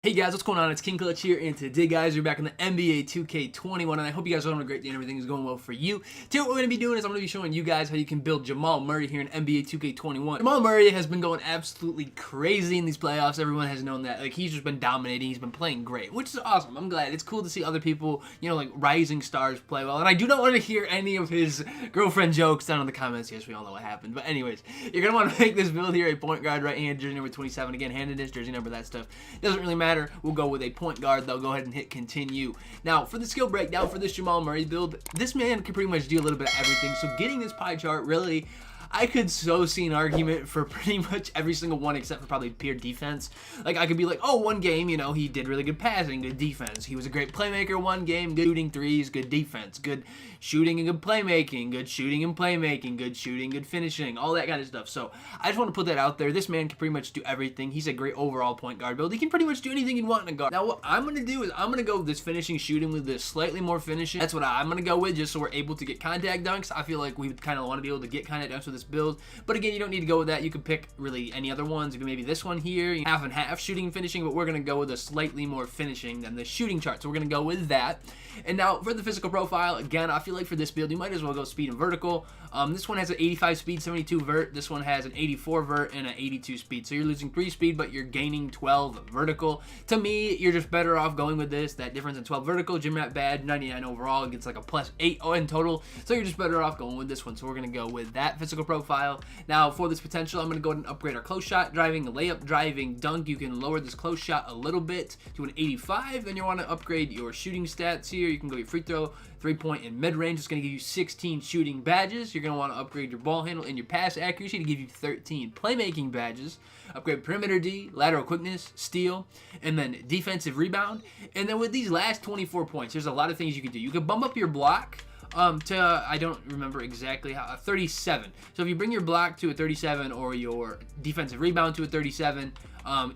Hey guys, what's going on? It's King Clutch here, and today, guys, we're back in the NBA 2K21, and I hope you guys are having a great day and everything is going well for you. Today, what we're going to be doing is I'm going to be showing you guys how you can build Jamal Murray here in NBA 2K21. Jamal Murray has been going absolutely crazy in these playoffs. Everyone has known that. Like, he's just been dominating. He's been playing great, which is awesome. I'm glad. It's cool to see other people, like rising stars play well, and I do not want to hear any of his girlfriend jokes down in the comments. Yes, we all know what happened, but anyways, you're going to want to make this build here a point guard, right hand, jersey number 27. Again, handedness, jersey number, that stuff. Doesn't really matter. We'll go with a point guard. They'll go ahead and hit continue. Now, for the skill breakdown for this Jamal Murray build, this man can pretty much do a little bit of everything. So getting this pie chart, really, I could so see an argument for pretty much every single one except for probably pure defense. Like, I could be like, oh, one game, he did really good passing, good defense. He was a great playmaker one game, good shooting threes, good defense, good shooting and good playmaking, good shooting and playmaking, good shooting, good finishing, all that kind of stuff. So I just want to put that out there. This man can pretty much do everything. He's a great overall point guard build. He can pretty much do anything you'd want in a guard. Now, what I'm going to do is I'm going to go with this finishing shooting with this slightly more finishing. That's what I'm going to go with, just so we're able to get contact dunks. I feel like we would kind of want to be able to get contact dunks with this build. But again, you don't need to go with that. You could pick really any other ones. Maybe this one here, half and half shooting and finishing, but we're going to go with a slightly more finishing than the shooting chart. So we're going to go with that. And now for the physical profile, again, I feel like for this build, you might as well go speed and vertical. This one has an 85 speed, 72 vert. This one has an 84 vert and an 82 speed. So you're losing 3 speed, but you're gaining 12 vertical. To me, you're just better off going with this. That difference in 12 vertical, gym rat bad, 99 overall. It gets like a +8 in total. So you're just better off going with this one. So we're going to go with that physical profile. Now for this potential, I'm going to go ahead and upgrade our close shot, driving, layup, driving, dunk. You can lower this close shot a little bit to an 85. Then you want to upgrade your shooting stats here. You can go your free throw, 3-point, and mid-range. It's going to give you 16 shooting badges. You're going to want to upgrade your ball handle and your pass accuracy to give you 13 playmaking badges. Upgrade perimeter D, lateral quickness, steal, and then defensive rebound. And then with these last 24 points, there's a lot of things you can do. You can bump up your block to, I don't remember exactly how, 37. So if you bring your block to a 37 or your defensive rebound to a 37,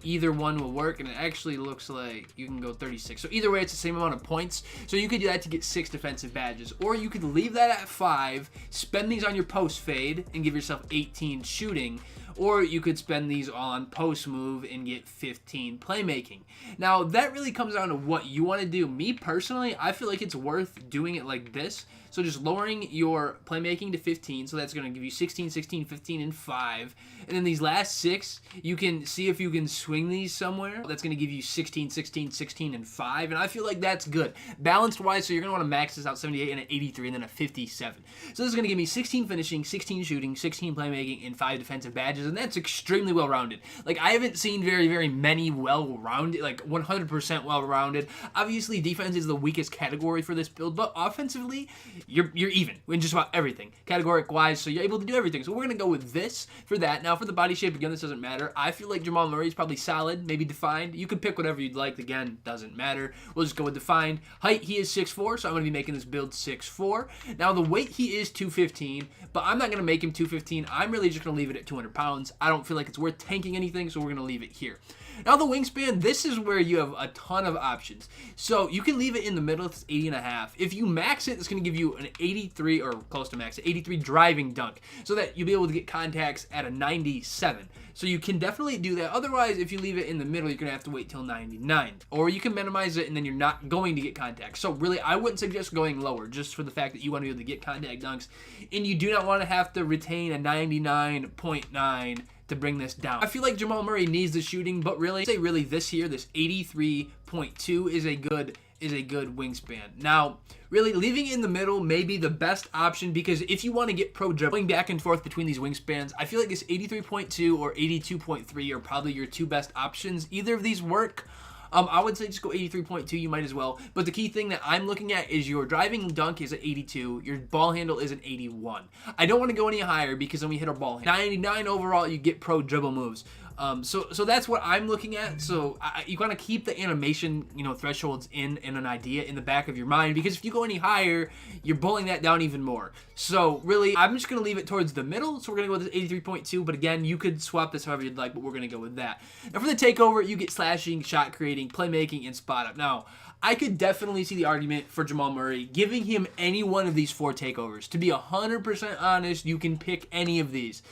either one will work, and it actually looks like you can go 36. So either way, it's the same amount of points. So you could do that to get 6 defensive badges, or you could leave that at 5, spend these on your post fade, and give yourself 18 shooting. Or you could spend these on post move and get 15 playmaking. Now, that really comes down to what you want to do. Me, personally, I feel like it's worth doing it like this. So just lowering your playmaking to 15. So that's going to give you 16, 16, 15, and 5. And then these last 6, you can see if you can swing these somewhere. That's going to give you 16, 16, 16, and 5. And I feel like that's good. Balanced-wise, so you're going to want to max this out 78 and an 83 and then a 57. So this is going to give me 16 finishing, 16 shooting, 16 playmaking, and 5 defensive badges. And that's extremely well-rounded. Like, I haven't seen very, very many well-rounded, like 100% well-rounded. Obviously, defense is the weakest category for this build, but offensively, you're even in just about everything, categoric-wise, so you're able to do everything. So we're going to go with this for that. Now, for the body shape, again, this doesn't matter. I feel like Jamal Murray is probably solid, maybe defined. You could pick whatever you'd like. Again, doesn't matter. We'll just go with defined. Height, he is 6'4", so I'm going to be making this build 6'4". Now, the weight, he is 215, but I'm not going to make him 215. I'm really just going to leave it at 200 pounds. I don't feel like it's worth tanking anything, so we're going to leave it here. Now, the wingspan, this is where you have a ton of options. So you can leave it in the middle. It's 80.5. If you max it, it's going to give you an 83, or close to max, 83 driving dunk, so that you'll be able to get contacts at a 97. So you can definitely do that. Otherwise, if you leave it in the middle, you're going to have to wait till 99. Or you can minimize it, and then you're not going to get contacts. So really, I wouldn't suggest going lower, just for the fact that you want to be able to get contact dunks, and you do not want to have to retain a 99.9 to bring this down. I feel like Jamal Murray needs the shooting, but really this here, this 83.2 is a good wingspan. Now, really, leaving it in the middle may be the best option, because if you want to get pro dribbling back and forth between these wingspans, I feel like this 83.2 or 82.3 are probably your 2 best options. Either of these work. I would say just go 83.2, you might as well. But the key thing that I'm looking at is your driving dunk is at 82, your ball handle is an 81. I don't want to go any higher, because then we hit our ball handle. 99 overall, you get pro dribble moves. So that's what I'm looking at. So you gotta keep the animation, thresholds in an idea in the back of your mind, because if you go any higher, you're pulling that down even more. So really, I'm just gonna leave it towards the middle. So we're gonna go with this 83.2, but again, you could swap this however you'd like, but we're gonna go with that. Now for the takeover, you get slashing, shot creating, playmaking, and spot up. Now, I could definitely see the argument for Jamal Murray giving him any one of these 4 takeovers. To be 100% honest, you can pick any of these.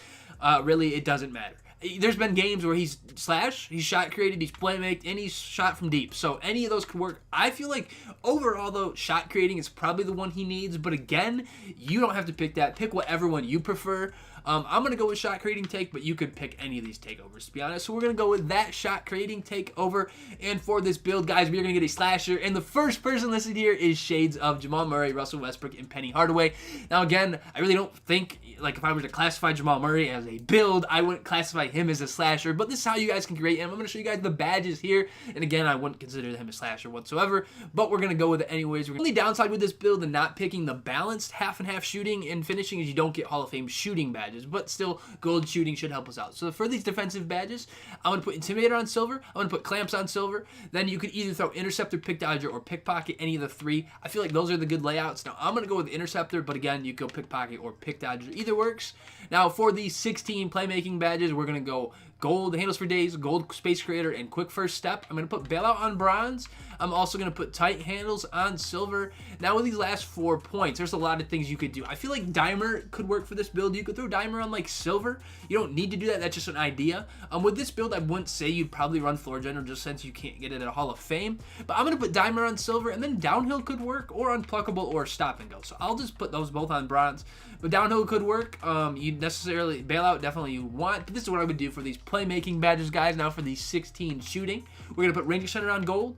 Really, it doesn't matter. there's been games where he's shot created, he's playmaked, and he's shot from deep. So any of those could work. I feel like overall, though, shot creating is probably the one he needs. But again, you don't have to pick that. Pick whatever one you prefer. I'm going to go with shot creating take, but you could pick any of these takeovers, to be honest. So we're going to go with that shot creating takeover. And for this build, guys, we're going to get a slasher. And the first person listed here is shades of Jamal Murray, Russell Westbrook, and Penny Hardaway. Now, again, I really don't think, like, if I were to classify Jamal Murray as a build, I wouldn't classify him as a slasher. But this is how you guys can create him. I'm going to show you guys the badges here. And again, I wouldn't consider him a slasher whatsoever. But we're going to go with it anyways. The only downside with this build and not picking the balanced half and half shooting and finishing is you don't get Hall of Fame shooting badges. But still, gold shooting should help us out. So for these defensive badges, I'm going to put Intimidator on silver. I'm going to put Clamps on silver. Then you could either throw Interceptor, Pick Dodger, or Pickpocket, any of the three. I feel like those are the good layouts. Now, I'm going to go with Interceptor, but again, you go Pickpocket or Pick Dodger. Either works. Now, for the 16 playmaking badges, we're going to go gold handles for days, gold space creator, and quick first step. I'm going to put bailout on bronze. I'm also going to put tight handles on silver. Now with these last 4 points, there's a lot of things you could do. I feel like Dimer could work for this build. You could throw Dimer on like silver. You don't need to do that. That's just an idea. With this build, I wouldn't say you'd probably run floor general just since you can't get it at a Hall of Fame. But I'm going to put Dimer on silver, and then downhill could work, or unpluckable, or stop and go. So I'll just put those both on bronze. But downhill could work. You necessarily, bailout definitely you want. But this is what I would do for these playmaking badges, guys. Now for these 16 shooting, we're going to put Ranger Center on gold.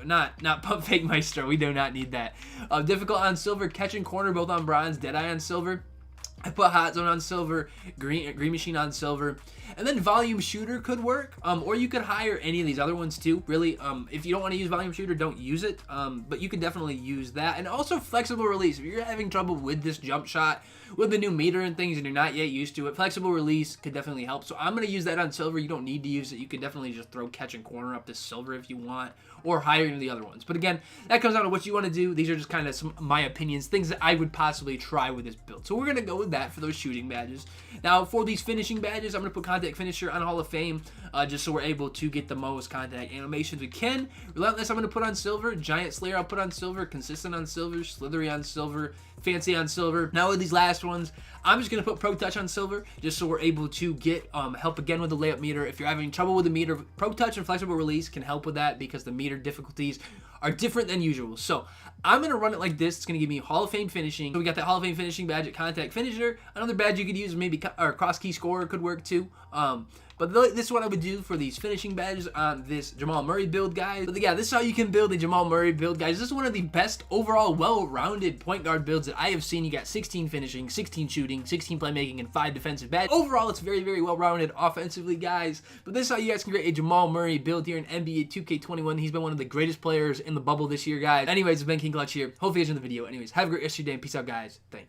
Not Pump Fake Maestro. We do not need that. Difficult on silver. Catch and corner both on bronze. Deadeye on silver. I put Hot Zone on silver, Green Machine on silver, and then Volume Shooter could work, or you could hire any of these other ones too, really. If you don't want to use Volume Shooter, don't use it, but you could definitely use that. And also Flexible Release. If you're having trouble with this jump shot, with the new meter and things, and you're not yet used to it, Flexible Release could definitely help. So I'm going to use that on silver. You don't need to use it. You could definitely just throw Catch and Corner up to silver if you want, or hire any of the other ones. But again, that comes down to what you want to do. These are just kind of some of my opinions, things that I would possibly try with this build. So we're going to go with that for those shooting badges. Now, for these finishing badges, I'm going to put Contact Finisher on Hall of Fame, just so we're able to get the most contact animations we can. Relentless, I'm going to put on silver. Giant Slayer, I'll put on silver. Consistent on silver. Slithery on silver. Fancy on silver. Now with these last ones, I'm just going to put Pro Touch on silver, just so we're able to get help again with the layup meter. If you're having trouble with the meter, Pro Touch and Flexible Release can help with that because the meter difficulties are different than usual. So I'm going to run it like this. It's going to give me Hall of Fame finishing. So we got that Hall of Fame finishing badge at Contact Finisher. Another badge you could use, maybe or Cross Key Scorer could work too. But this is what I would do for these finishing badges on this Jamal Murray build, guys. But yeah, this is how you can build a Jamal Murray build, guys. This is one of the best overall well-rounded point guard builds that I have seen. You got 16 finishing, 16 shooting, 16 playmaking, and 5 defensive badges. Overall, it's very, very well-rounded offensively, guys. But this is how you guys can create a Jamal Murray build here in NBA 2K21. He's been one of the greatest players in the bubble this year, guys. Anyways, it's been King Clutch here. Hopefully you guys enjoyed the video. Anyways, have a great rest of your day, and peace out, guys. Thanks.